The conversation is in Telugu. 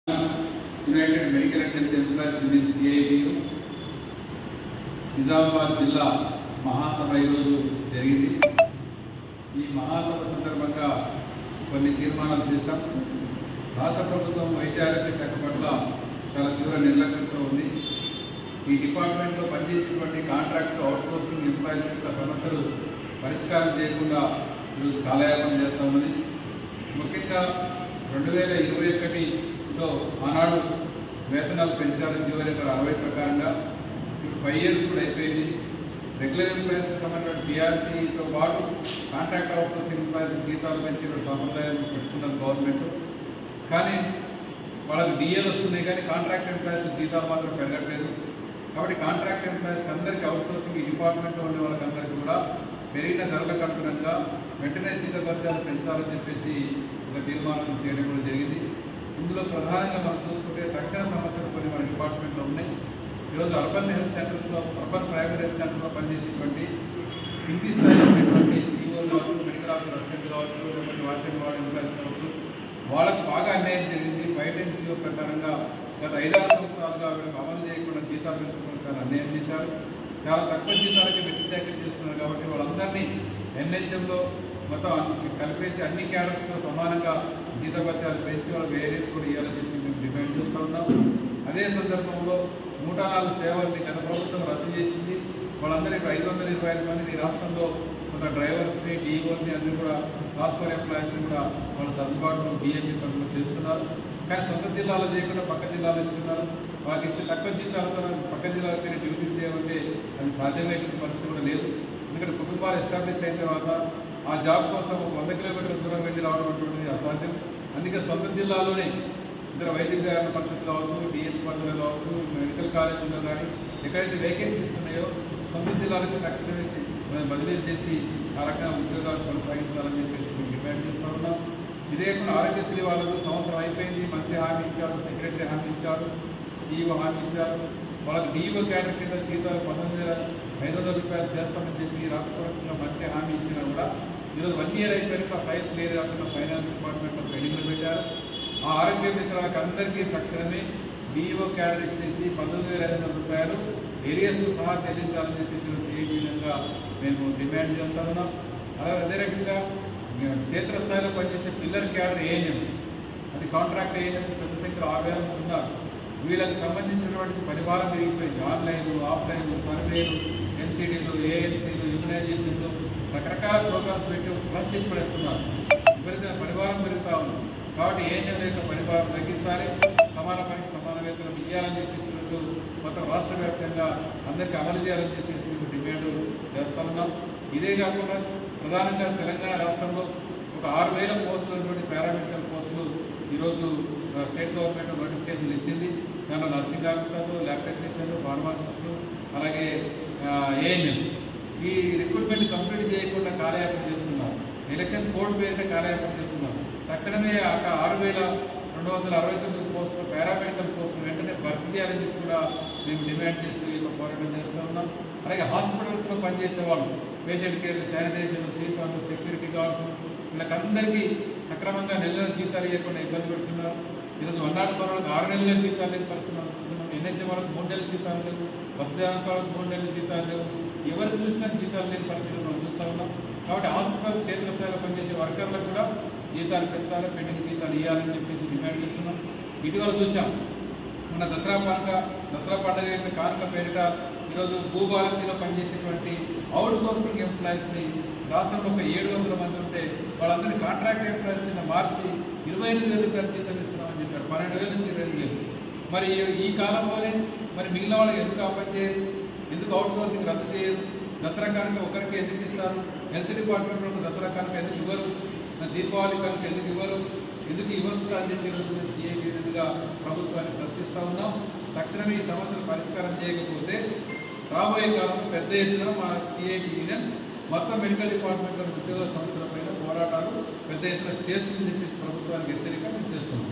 United medical and health employees union CITU Nizamabad జిల్లా మహాసభ ఈరోజు జరిగింది. ఈ మహాసభ సందర్భంగా కొన్ని తీర్మానాలు చేశాం. రాష్ట్ర ప్రభుత్వం వైద్య ఆరోగ్య శాఖ పట్ల చాలా తీవ్ర నిర్లక్ష్యంతో ఉంది. ఈ డిపార్ట్మెంట్లో పనిచేసేటువంటి కాంట్రాక్ట్ అవుట్సోర్సింగ్ ఎంప్లాయీస్ యొక్క సమస్యలు పరిష్కారం చేయకుండా ఈరోజు కాలయాపన చేస్తూ ఉన్నది. ముఖ్యంగా 2021లో ఆనాడు వేతనాలు పెంచారు జీవో నెంబర్ 60 ప్రకారంగా. ఇప్పుడు 5 years కూడా అయిపోయింది. రెగ్యులర్ ఎంప్లాయీస్కి సంబంధించిన టీఆర్సీతో పాటు కాంట్రాక్ట్ అవుట్సోర్సింగ్ ఎంప్లాయీస్ జీతాలు పెంచే సాంప్రదాయం పెట్టుకున్నది గవర్నమెంట్. కానీ వాళ్ళకి డిఏలు వస్తున్నాయి కానీ కాంట్రాక్ట్ ఎంప్లాయీస్ జీతాలు మాత్రం పెరగట్లేదు. కాబట్టి కాంట్రాక్ట్ ఎంప్లాయీస్కి అందరికీ అవుట్సోర్సింగ్ ఈ డిపార్ట్మెంట్లో ఉండే వాళ్ళకందరికీ కూడా పెరిగిన ధరలకు అనుగుణంగా వెంటనే జీతభత్యాలు పెంచాలని చెప్పేసి ఒక తీర్మానం చేయడం కూడా జరిగింది. ఇందులో ప్రధానంగా మనం చూసుకుంటే తక్షణ సమస్యలు కొన్ని మన డిపార్ట్మెంట్లో ఉన్నాయి. ఈరోజు అర్బన్ హెల్త్ సెంటర్స్లో, అర్బన్ ప్రైవేట్ హెల్త్ సెంటర్లో పనిచేసేటువంటి ఇంటి స్థాయిలో ఉన్నటువంటి సీఓలు కావచ్చు, మెడికల్ ఆఫీసర్ అసిస్టెంట్ కావచ్చు, లేకపోతే వాచ్మెన్ వార్డ్ ఎంప్లాయీస్ కావచ్చు, వాళ్ళకు బాగా అన్యాయం జరిగింది. 510 జీవో ప్రకారంగా గత 5-6 సంవత్సరాలుగా వీళ్ళకి అమలు చేయకుండా జీతాలు పెంచుకోవడం చాలా అన్యాయం చేశారు. చాలా తక్కువ జీతాలకి వెట్టి చాకరీ చేస్తున్నారు. కాబట్టి వాళ్ళందరినీ ఎన్హెచ్ఎంలో మొత్తం కలిపేసి అన్ని క్యాడర్స్తో సమానంగా జీతభత్యాలు పెంచి వాళ్ళకి వేరియన్స్ కూడా ఇవ్వాలని చెప్పి మేము డిమాండ్ చేస్తూ ఉన్నాం. అదే సందర్భంలో 104 సేవల్ని గత ప్రభుత్వం రద్దు చేసింది. వాళ్ళందరికీ 525 మందిని రాష్ట్రంలో కొంత డ్రైవర్స్ని, డిఓని అందరూ కూడా ట్రాన్స్ఫర్ ఎంప్లాయీస్ని కూడా వాళ్ళ సర్దుబాటులో డిఎంఈ పనులు చేస్తున్నారు. కానీ సొంత జిల్లాలో చేయకుండా పక్క జిల్లాలో ఇస్తున్నారు. వాళ్ళకి ఇచ్చే తక్కువ జీతాలతో పక్క జిల్లాలకి డ్యూటీ చేయాలంటే అది సాధ్యమయ్యే పరిస్థితి కూడా లేదు. ఎందుకంటే కుటుంబాలు ఎస్టాబ్లిష్ అయిన తర్వాత ఆ జాబ్ కోసం 100 కిలోమీటర్ల దూరం వెళ్ళి రావడం అటువంటిది అసాధ్యం. అందుకే సొంత జిల్లాలోనే ఇతర వైద్య పరిషత్ కావచ్చు, డిహెచ్ పరిధిలో కావచ్చు, మెడికల్ కాలేజీలో కానీ ఎక్కడైతే వేకెన్సీస్ ఉన్నాయో సొంత జిల్లాలకు తక్షణమే బదిలీ చేసి ఆ రకంగా ఉద్యోగాలు కొనసాగించాలని చెప్పేసి మేము డిమాండ్ చేస్తూ ఉన్నాం. ఇదే కాకుండా ఆరోగ్యశ్రీ వాళ్ళకు సంవత్సరం అయిపోయింది. మంత్రి హామీ ఇచ్చారు, సెక్రటరీ హామీ ఇచ్చారు, సీఈఓ హామీ ఇచ్చారు. వాళ్ళకి డిఈఓ క్యాడర్ కింద జీతాలు 19,500 రూపాయలు చేస్తామని చెప్పి రాష్ట్ర మంత్రి హామీ ఇచ్చినా కూడా ఈరోజు 1 year అయిపోయిన ఫైల్ క్లియర్ కాకుండా ఫైనాన్స్ డిపార్ట్మెంట్లో పెండింగ్లో పెట్టారు. ఆ ఆరోగ్య మిత్రులకు అందరికీ తక్షణమే డిఈఓ క్యాడర్ ఇచ్చేసి 19,500 రూపాయలు ఏరియాస్ సహా చెల్లించాలని చెప్పేసి సిఐటిగా మేము డిమాండ్ చేస్తా ఉన్నాం. అలాగే అదే రకంగా క్షేత్రస్థాయిలో పనిచేసే పిల్లర్ క్యాడర్ ఏఎన్ఎంస్, అది కాంట్రాక్ట్ ఏఎన్ఎంస్ పెద్ద సంఖ్యలో 60,000 ఉన్నారు. వీళ్ళకి సంబంధించినటువంటి పరివారం పెరిగిపోయింది. ఆన్లైన్, ఆఫ్లైన్ సర్వేలు, ఎన్సీడీలు, ఏఎన్సీలు, ఇమ్యునైజేషన్లు, రకరకాల ప్రోగ్రామ్స్ పెట్టి ప్లస్ చేసి పడేస్తున్నారు. విపరీతమైన పరివారం పెరుగుతూ ఉంది. కాబట్టి ఏఎన్ఎం యొక్క పరివారం తగ్గించాలి, సమాన పనికి సమాన వేతనం ఇవ్వాలని చెప్పేసినట్టు మొత్తం రాష్ట్ర వ్యాప్తంగా అందరికీ అమలు చేయాలని చెప్పేసి మేము డిమాండ్ చేస్తూ ఉన్నాం. ఇదే కాకుండా ప్రధానంగా తెలంగాణ రాష్ట్రంలో ఒక 6,000 పోస్టులు ఉన్నటువంటి పారామెడికల్ పోస్టులు ఈరోజు స్టేట్ గవర్నమెంట్ నోటిఫికేషన్లు ఇచ్చింది. దాంట్లో నర్సింగ్ ఆఫీసర్లు, ల్యాబ్ టెక్నీషియన్లు, ఫార్మాసిస్టులు, అలాగే ఏఎన్ఎంస్ ఈ రిక్రూట్మెంట్ కంప్లీట్ చేయకుండా కార్యయాపన చేస్తున్నారు. ఎలక్షన్ కోడ్ పేరిట కార్యయాపన చేస్తున్నారు. తక్షణమే 6,269 పోస్టులు పారామెడికల్ పోస్టులు వెంటనే భర్తీ చేయాలని చెప్పి కూడా మేము డిమాండ్ చేస్తూ ఈ పోరాటం చేస్తూ ఉన్నాం. అలాగే హాస్పిటల్స్లో పనిచేసే వాళ్ళు, పేషెంట్ కేర్, శానిటేషన్, స్వీపర్లు, సెక్యూరిటీ గార్డ్స్, వీళ్ళకందరికీ సక్రమంగా నెల జీతాలు ఇవ్వకుండా ఇబ్బంది పెడుతున్నారు. ఈరోజు 104 వాళ్ళకి 6 నెలల జీతాలు లేని పరిస్థితి మనం చూస్తున్నాం. ఎన్హెచ్ఎం వాళ్ళకి 3 నెలల జీతాలు లేవు, వసతిదారుల వాళ్ళకి 3 నెలల జీతాలు లేవు. ఎవరికి చూసినా జీతాలు లేని పరిస్థితులు మనం చూస్తూ ఉన్నాం. కాబట్టి హాస్పిటల్ క్షేత్రస్థాయిలో పనిచేసే వర్కర్లకు కూడా జీతాలు పెంచాలి, పెండింగ్ జీతాలు ఇవ్వాలని చెప్పేసి డిమాండ్ చేస్తున్నాం. ఇటీవల చూసాం మన దసరా పండుగ యొక్క కానుక పేరిట ఈరోజు భూభారతిలో పనిచేసేటువంటి అవుట్సోర్సింగ్ ఎంప్లాయీస్ని రాష్ట్రంలో ఒక 700 మంది ఉంటే వాళ్ళందరినీ కాంట్రాక్ట్ ఎంప్లాయీస్ కింద మార్చి 28,000 రూపాయలు జీతం ఇస్తున్నామని చెప్పారు. 12,000 నుంచి 22,000. మరి ఈ కాలంలోనే మరి మిగిలిన వాళ్ళకి ఎందుకు అప్పని చేయరు, ఎందుకు అవుట్సోర్సింగ్ రద్దు చేయరు? దసరా కానుక ఒకరికి ఎందుకు ఇస్తారు? హెల్త్ డిపార్ట్మెంట్లో దసరా కానుక ఎందుకు ఇవ్వరు? దీపావళి కానుక ఎందుకు ఇవ్వరు? ఎందుకు ఇవ్వచ్చు అని చెప్పి సిఐటిగా ప్రభుత్వాన్ని ప్రశ్నిస్తూ ఉన్నాం. తక్షణమే ఈ సమస్యలు పరిష్కారం చేయకపోతే రాబోయే కాలంలో పెద్ద ఎత్తున మా సిఐటి యూనియన్ మొత్తం మెడికల్ డిపార్ట్మెంట్లోని ఉద్యోగ సమస్యలపైన పోరాటాలు పెద్ద ఎత్తున చేస్తుందని చెప్పేసి ప్రభుత్వానికి హెచ్చరిక మేము చేస్తున్నాం.